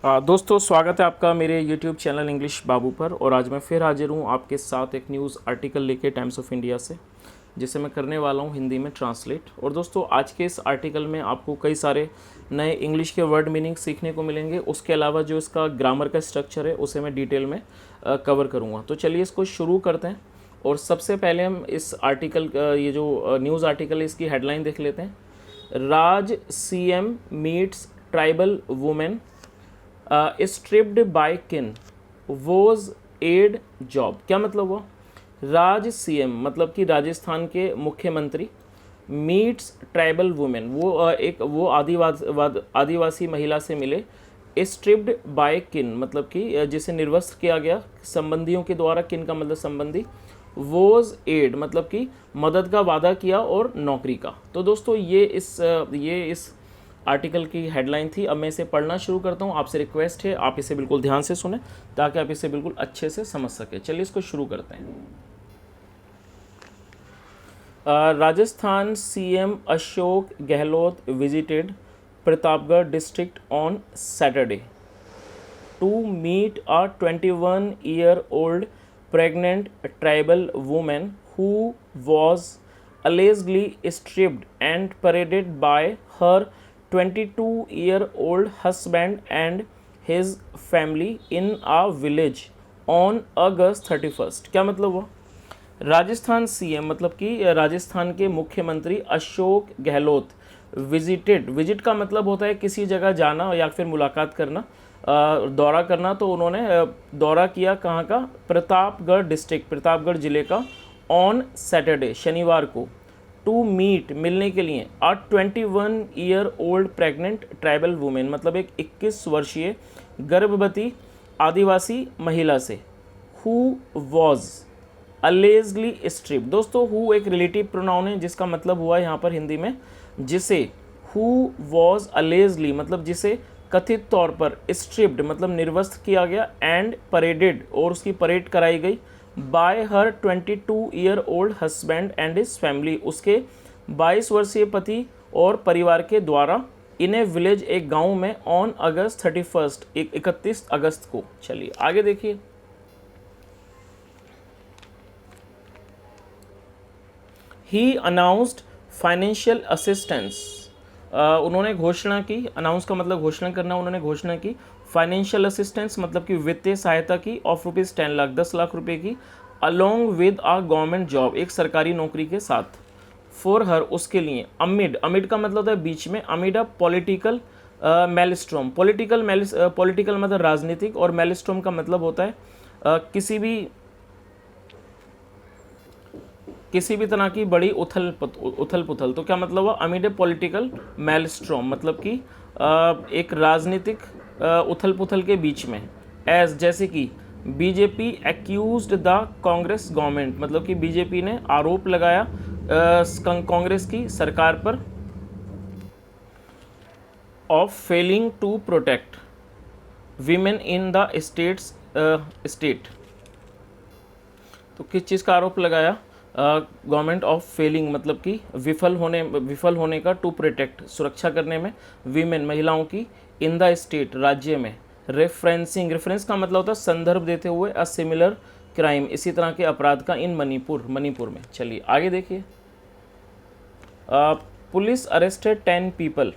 दोस्तों स्वागत है आपका मेरे YouTube चैनल इंग्लिश बाबू पर। और आज मैं फिर हाजिर हूँ आपके साथ एक न्यूज़ आर्टिकल लेके टाइम्स ऑफ इंडिया से, जिसे मैं करने वाला हूँ हिंदी में ट्रांसलेट। और दोस्तों आज के इस आर्टिकल में आपको कई सारे नए इंग्लिश के वर्ड मीनिंग सीखने को मिलेंगे। उसके अलावा जो इसका ग्रामर का स्ट्रक्चर है उसे मैं डिटेल में कवर करूँगा। तो चलिए इसको शुरू करते हैं। और सबसे पहले हम इस आर्टिकल ये जो न्यूज़ आर्टिकल है इसकी हेडलाइन देख लेते हैं। Raj CM meets tribal women stripped by kin vows aid job. क्या मतलब हुआ? राज CM मतलब कि राजस्थान के मुख्यमंत्री मीट्स ट्राइबल वुमेन, वो आदिवासी महिला से मिले। स्ट्रिप्ड बाय किन मतलब कि जिसे निर्वस्त्र किया गया संबंधियों के द्वारा। किन का मतलब संबंधी। वोज एड मतलब कि मदद का वादा किया और नौकरी का। तो दोस्तों ये इस आर्टिकल की हेडलाइन थी। अब मैं इसे पढ़ना शुरू करता हूँ। आपसे रिक्वेस्ट है आप इसे बिल्कुल ध्यान से सुने ताकि आप इसे बिल्कुल अच्छे से समझ सके। चलिए इसको शुरू करते हैं। Rajasthan CM Ashok Gehlot visited Pratapgarh district on Saturday to meet a 21-year-old pregnant tribal woman who was allegedly stripped and paraded by her 22-year-old husband and his family in a village on August 31st। क्या मतलब हुआ? Rajasthan CM मतलब कि राजस्थान के मुख्यमंत्री Ashok Gehlot visit का मतलब होता है किसी जगह जाना या फिर मुलाकात करना, दौरा करना। तो उन्होंने दौरा किया कहाँ का? प्रतापगढ़ डिस्ट्रिक्ट, प्रतापगढ़ जिले का। ऑन सैटरडे शनिवार को। टू मीट मिलने के लिए। 21-year-old प्रेग्नेंट ट्राइबल वुमेन मतलब एक 21 वर्षीय गर्भवती आदिवासी महिला से। Who was allegedly strip. दोस्तों हु एक रिलेटिव प्रोनाउन है जिसका मतलब हुआ यहाँ पर हिंदी में जिसे। हु वॉज अलेजली मतलब जिसे कथित तौर पर। स्ट्रिप्ड मतलब निर्वस्त्र किया गया। एंड परेडेड और उसकी परेड कराई गई। Bye her 22-year-old husband and his family उसके 22 वर्षीय पति और परिवार के द्वारा। इन ए विलेज एक गांव में। ऑन अगस्त 31st 31 अगस्त को। चलिए आगे देखिए। ही अनाउंस्ड फाइनेंशियल असिस्टेंस। उन्होंने घोषणा की। अनाउंस का मतलब घोषणा करना। उन्होंने घोषणा की फाइनेंशियल असिस्टेंस मतलब कि वित्तीय सहायता की। ऑफ ₹10 लाख 10 लाख रुपए की। Along with a government job एक सरकारी नौकरी के साथ। फॉर हर उसके लिए। अमिड अमिड का मतलब होता है बीच में। Amid a political maelstrom. Political मतलब राजनीतिक और मेलस्ट्रॉम का मतलब होता है किसी भी तरह की बड़ी उथल पुथल। तो क्या मतलब हुआ? अमिड ए पॉलिटिकल मेलस्ट्रॉम मतलब कि एक राजनीतिक उथल पुथल के बीच में। एज जैसे कि BJP accused the Congress government मतलब कि बीजेपी ने आरोप लगाया कांग्रेस की सरकार पर। Of failing to protect women in the state. तो किस चीज़ का आरोप लगाया? गवर्नमेंट ऑफ फेलिंग मतलब कि विफल होने का। टू प्रोटेक्ट सुरक्षा करने में। वीमेन महिलाओं की। इन द स्टेट राज्य में। रेफरेंस का मतलब होता है संदर्भ देते हुए। अ सिमिलर क्राइम इसी तरह के अपराध का। इन मणिपुर में। चलिए आगे देखिए। Police arrested 10 people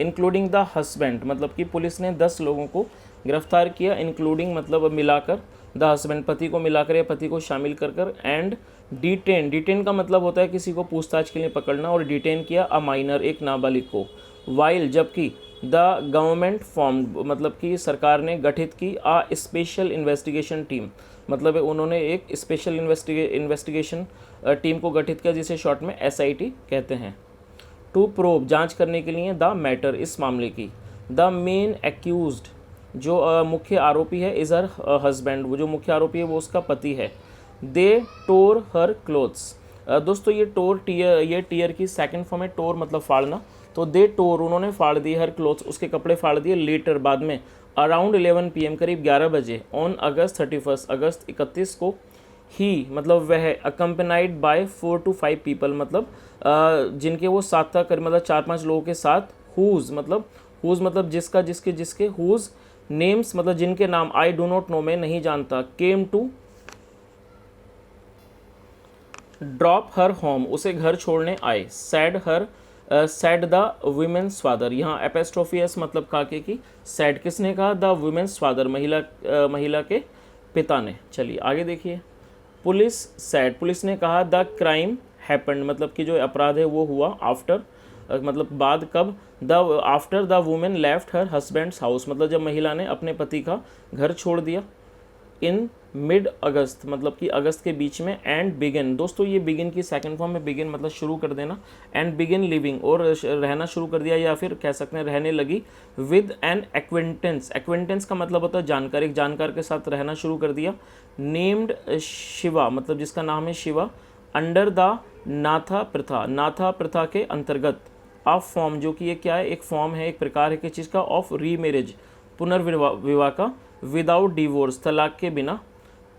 including the husband मतलब कि पुलिस ने 10 लोगों को गिरफ्तार किया। इंक्लूडिंग मतलब मिलाकर। द हस्बैंड पति को मिलाकर या पति को शामिल कर। एंड डिटेन का मतलब होता है किसी को पूछताछ के लिए पकड़ना। और डिटेन किया अ माइनर एक नाबालिग को। वाइल जबकि। द गवर्नमेंट फॉर्म मतलब कि सरकार ने गठित की। आ स्पेशल इन्वेस्टिगेशन टीम मतलब उन्होंने एक स्पेशल इन्वेस्टिगेशन टीम को गठित किया जिसे शॉर्ट में SIT कहते हैं। टू प्रोब जांच करने के लिए। द मैटर इस मामले की। द मेन एक्यूज्ड जो मुख्य आरोपी है। इज़ हर हस्बैंड वो जो मुख्य आरोपी है वो उसका पति है। दे टोर हर क्लोथ्स। दोस्तों ये टीयर की सेकंड फॉर्म है। टोर मतलब फाड़ना। तो दे टोर उन्होंने फाड़ दिए। हर क्लोथ्स उसके कपड़े फाड़ दिए। लेटर बाद में। अराउंड 11 PM करीब 11 बजे। ऑन अगस्त 31 अगस्त 31 को। ही मतलब वह। अकम्पनाइड बाय 4 to 5 पीपल मतलब जिनके वो साथ था मतलब 4-5 लोगों के साथ। हुज मतलब जिसका जिसके जिसके। हुज नेम्स मतलब जिनके नाम आई डू नॉट नो मैं नहीं जानता, came to drop her home उसे घर छोड़ने आए, said her said the women's father, यहाँ एपेस्ट्रोफी एस मतलब काके की, सैड किसने कहा, द वुमेन्स फादर महिला के पिता ने। चलिए आगे देखिए, पुलिस सैड पुलिस ने कहा, द क्राइम हैपेंड मतलब कि जो अपराध है वो हुआ आफ्टर मतलब बाद, कब, the after the women left her husband's house मतलब जब महिला ने अपने पति का घर छोड़ दिया, इन मिड अगस्त मतलब कि अगस्त के बीच में, एंड बिगिन दोस्तों ये बिगिन की सेकंड फॉर्म में, बिगिन मतलब शुरू कर देना, एंड बिगिन लिविंग और रहना शुरू कर दिया या फिर कह सकते हैं रहने लगी, विद एन एक्वेंटेंस, एक्वेंटेंस का मतलब होता है जानकार, एक जानकार के साथ रहना शुरू कर दिया, नेम्ड शिवा मतलब जिसका नाम है शिवा, अंडर द नाथा प्रथा, नाथा प्रथा के अंतर्गत, ऑफ फॉर्म जो कि ये क्या है, एक फॉर्म है, एक प्रकार है किस चीज़ का, ऑफ रीमेरेज पुनर्विवाह का, विदाउट डिवोर्स तलाक के बिना,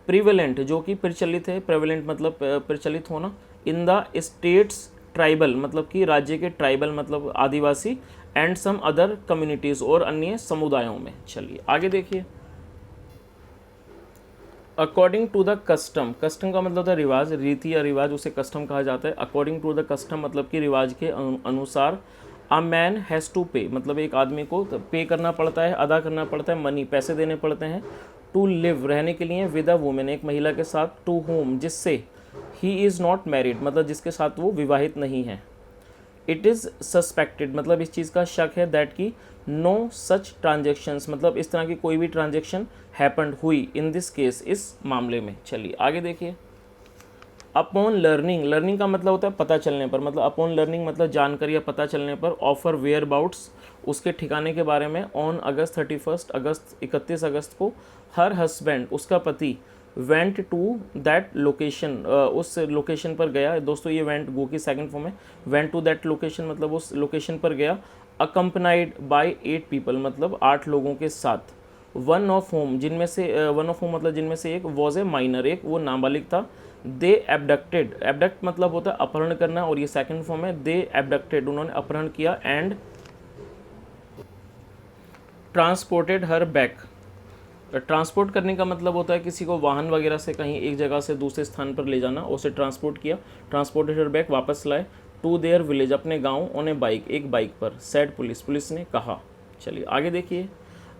प्रिवेलेंट जो कि प्रचलित है, प्रेवलेंट मतलब प्रचलित होना, इन द स्टेट्स ट्राइबल मतलब कि राज्य के, ट्राइबल मतलब आदिवासी, एंड सम अदर कम्युनिटीज़ और अन्य समुदायों में। चलिए आगे देखिए, according to the custom, custom का मतलब होता है रिवाज, रीति या रिवाज, उसे कस्टम कहा जाता है। अकॉर्डिंग टू द कस्टम मतलब कि रिवाज के अनुसार, अ मैन हैज़ टू पे मतलब एक आदमी को पे करना पड़ता है, अदा करना पड़ता है, मनी पैसे देने पड़ते हैं, टू लिव रहने के लिए, विद अ वुमेन एक महिला के साथ, टू होम जिससे, ही इज़ नॉट मैरिड मतलब जिसके साथ वो विवाहित नहीं है, इट इज़ सस्पेक्टेड मतलब इस चीज़ का शक है, दैट की नो सच ट्रांजेक्शन्स मतलब इस तरह की कोई भी ट्रांजेक्शन हैपेंड हुई इन दिस केस इस मामले में। चलिए आगे देखिए, अपॉन लर्निंग, लर्निंग का मतलब होता है पता चलने पर, मतलब अपॉन लर्निंग मतलब जानकारी या पता चलने पर, ऑफर वेयर अबाउट्स उसके ठिकाने के बारे में, ऑन अगस्त 31 अगस्त को, हर हस्बैंड उसका पति, वेंट टू दैट लोकेशन उस लोकेशन पर गया, दोस्तों ये वेंट गो की सेकंड फॉर्म है, वेंट टू दैट लोकेशन मतलब उस लोकेशन पर गया, अकम्पनाइड बाय 8 पीपल मतलब 8 लोगों के साथ, वन ऑफ होम जिनमें से वन ऑफ होम मतलब जिनमें से एक वॉज ए माइनर एक वो नाबालिग था, दे एबडक्टेड, एबडक्ट मतलब होता है अपहरण करना और ये सेकंड फॉर्म है, दे एबडक्टेड उन्होंने अपहरण किया, and transported her back, transport करने का मतलब होता है किसी को वाहन वगैरह से कहीं एक जगह से दूसरे स्थान पर ले जाना, उसे ट्रांसपोर्ट किया, ट्रांसपोर्टेड हर बैक वापस लाए, टू देयर विलेज अपने गांव, ऑन ए बाइक एक बाइक पर, सैड पुलिस पुलिस ने कहा। चलिए आगे देखिए,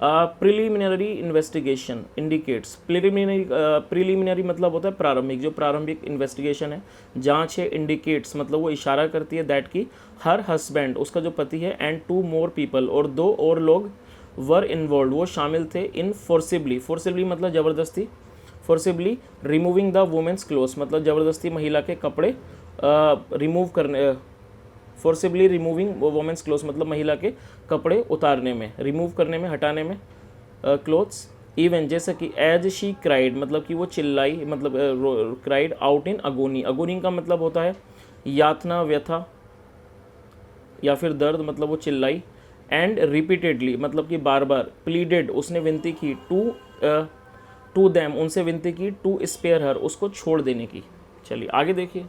प्रिलिमिनरी इन्वेस्टिगेशन इंडिकेट्स, प्रिलिमिनरी मतलब होता है प्रारंभिक, जो प्रारंभिक इन्वेस्टिगेशन है जांच है, इंडिकेट्स मतलब वो इशारा करती है, दैट की हर हस्बैंड उसका जो पति है, एंड 2 मोर पीपल और 2 और लोग, वर इन्वॉल्व वो शामिल थे, इन फोर्सिबली, फोर्सिबली मतलब ज़बरदस्ती, forcibly removing the women's clothes मतलब ज़बरदस्ती महिला के कपड़े रिमूव करने, फोर्सिबली रिमूविंग वुमेंस क्लोथ्स मतलब महिला के कपड़े उतारने में, रिमूव करने में, हटाने में क्लोथ्स, इवन जैसे कि एज शी क्राइड मतलब कि वो चिल्लाई मतलब क्राइड आउट इन अगोनी, अगोनी का मतलब होता है यातना व्यथा या फिर दर्द मतलब वो चिल्लाई, एंड रिपीटेडली मतलब कि बार बार, प्लीडेड उसने विनती की, टू दैम उनसे विनती की, टू स्पेयर हर उसको छोड़ देने की। चलिए आगे देखिए,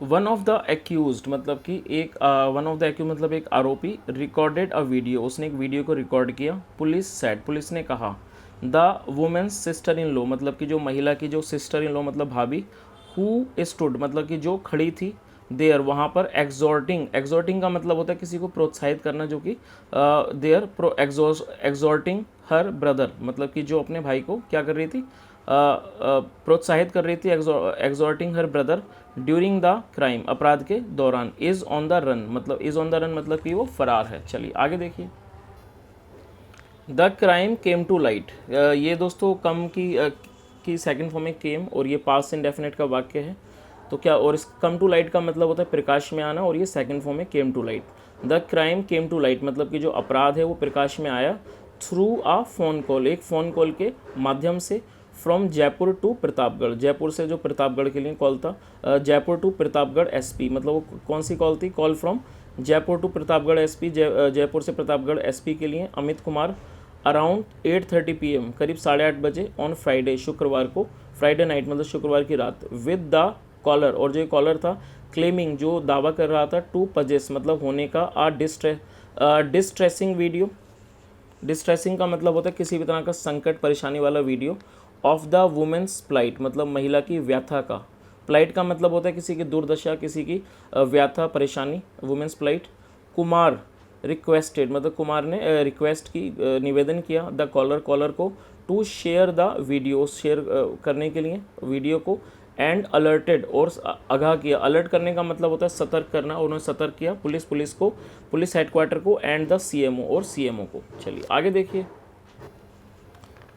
वन ऑफ द एक्यूज्ड मतलब कि एक वन ऑफ द एक्यूज मतलब एक आरोपी, रिकॉर्डेड अ वीडियो उसने एक वीडियो को रिकॉर्ड किया, पुलिस सेड पुलिस ने कहा, the women's sister in law मतलब कि जो महिला की जो सिस्टर इन लॉ मतलब भाभी, हु स्टूड मतलब कि जो खड़ी थी, देयर वहाँ पर, एग्जॉर्टिंग, एग्जॉर्टिंग का मतलब होता है किसी को प्रोत्साहित करना, जो कि देयर एग्जॉर्टिंग हर ब्रदर मतलब कि जो अपने भाई को क्या कर रही थी, प्रोत्साहित कर रही थी, exhorting her brother during the crime अपराध के दौरान, इज़ ऑन द रन मतलब इज़ ऑन द रन मतलब कि वो फरार है। चलिए आगे देखिए, the crime came to light, ये दोस्तों कम की सेकंड फॉर्म में केम और ये पास्ट इंडेफिनिट का वाक्य है, तो क्या, और इस कम टू लाइट का मतलब होता है प्रकाश में आना और ये सेकंड फॉर्म में came to light, the crime came to light मतलब कि जो अपराध है वो प्रकाश में आया, थ्रू आ फोन कॉल एक फ़ोन कॉल के माध्यम से, फ्रॉम जयपुर टू प्रतापगढ़ जयपुर से जो प्रतापगढ़ के लिए कॉल था, जयपुर टू प्रतापगढ़ एसपी मतलब वो कौन सी कॉल थी, call from Jaipur to Pratapgarh SP, Jaipur से प्रतापगढ़ एसपी के लिए अमित कुमार, अराउंड 8:30 PM करीब 8:30 बजे, ऑन फ्राइडे शुक्रवार को, फ्राइडे नाइट मतलब शुक्रवार की रात, विद द कॉलर और जो कॉलर था, क्लेमिंग जो दावा कर रहा था, टू पजेस मतलब होने का, डिस्ट्रेसिंग वीडियो डिस्ट्रेसिंग का मतलब होता है किसी भी तरह का संकट परेशानी वाला video. Of the women's plight मतलब महिला की व्यथा का। प्लाइट का मतलब होता है किसी की दुर्दशा, किसी की व्यथा परेशानी, वुमेन्स प्लाइट। कुमार रिक्वेस्टेड मतलब कुमार ने रिक्वेस्ट की, निवेदन किया द कॉलर को to share the video, share करने के लिए वीडियो को। एंड अलर्टेड और आगाह किया। अलर्ट करने का मतलब होता है सतर्क करना, उन्होंने सतर्क किया पुलिस को, पुलिस हेडक्वार्टर को एंड द सीएमओ और सीएमओ को। चलिए आगे देखिए।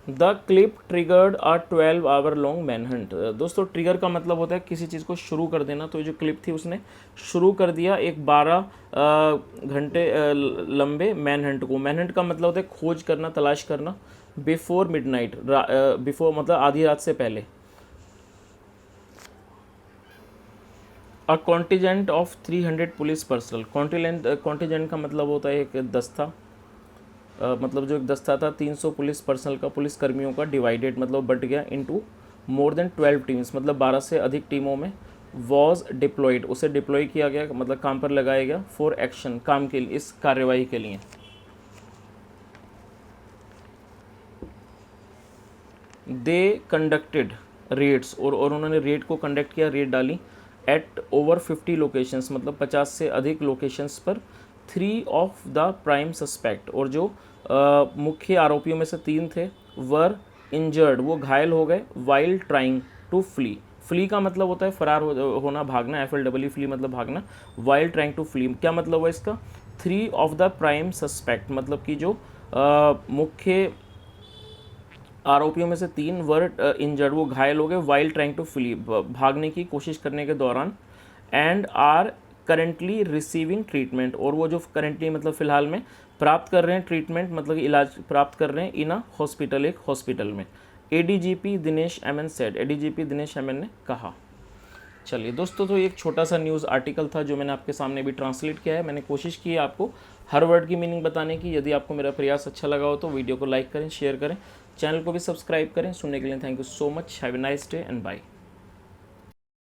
The clip triggered a 12 hour long manhunt. दोस्तों ट्रिगर का मतलब होता है किसी चीज़ को शुरू कर देना, तो जो क्लिप थी उसने शुरू कर दिया एक 12 घंटे लंबे मैनहंट को। मैनहंट का मतलब होता है खोज करना, तलाश करना। बिफोर मिडनाइट, बिफोर मतलब आधी रात से पहले। A contingent of 300 police personnel. Contingent का मतलब होता है एक दस्ता, मतलब जो एक दस्ता था 300 पुलिस पर्सनल का, पुलिस कर्मियों का, डिवाइडेड मतलब बट गया इनटू मोर देन 12 टीम्स मतलब 12 से अधिक टीमों में। वॉज डिप्लॉयड उसे डिप्लॉय किया गया मतलब काम पर लगाया गया। फॉर एक्शन काम के लिए, इस कार्यवाही के लिए। दे कंडक्टेड रेड्स और उन्होंने रेड को कंडक्ट किया, रेड डाली। एट ओवर 50 लोकेशंस मतलब 50 से अधिक लोकेशंस पर। 3 ऑफ द प्राइम सस्पेक्ट और जो मुख्य आरोपियों में से 3 थे। वर इंजर्ड वो घायल हो गए। वाइल ट्राइंग टू फ्ली का मतलब होता है फरार होना, भागना। FLEE फ्ली मतलब भागना। वाइल ट्राइंग टू फ्ली क्या मतलब है इसका। 3 ऑफ द प्राइम सस्पेक्ट मतलब कि जो मुख्य आरोपियों में से 3 वर इंजर्ड वो घायल हो गए। वाइल ट्राइंग टू फ्ली भागने की कोशिश करने के दौरान। And are currently receiving treatment और वो जो करेंटली मतलब फ़िलहाल में प्राप्त कर रहे हैं ट्रीटमेंट मतलब कि इलाज प्राप्त कर रहे हैं इन अ हॉस्पिटल, एक हॉस्पिटल में। ADGP Dinesh MN said, ADGP Dinesh MN ने कहा। चलिए दोस्तों, तो एक छोटा सा न्यूज़ आर्टिकल था जो मैंने आपके सामने भी ट्रांसलेट किया है। मैंने कोशिश की है आपको हर वर्ड की मीनिंग बताने की। यदि आपको मेरा प्रयास अच्छा लगा हो तो वीडियो को लाइक करें, शेयर करें, चैनल को भी सब्सक्राइब करें। सुनने के लिए thank you so much. Have a nice day and bye.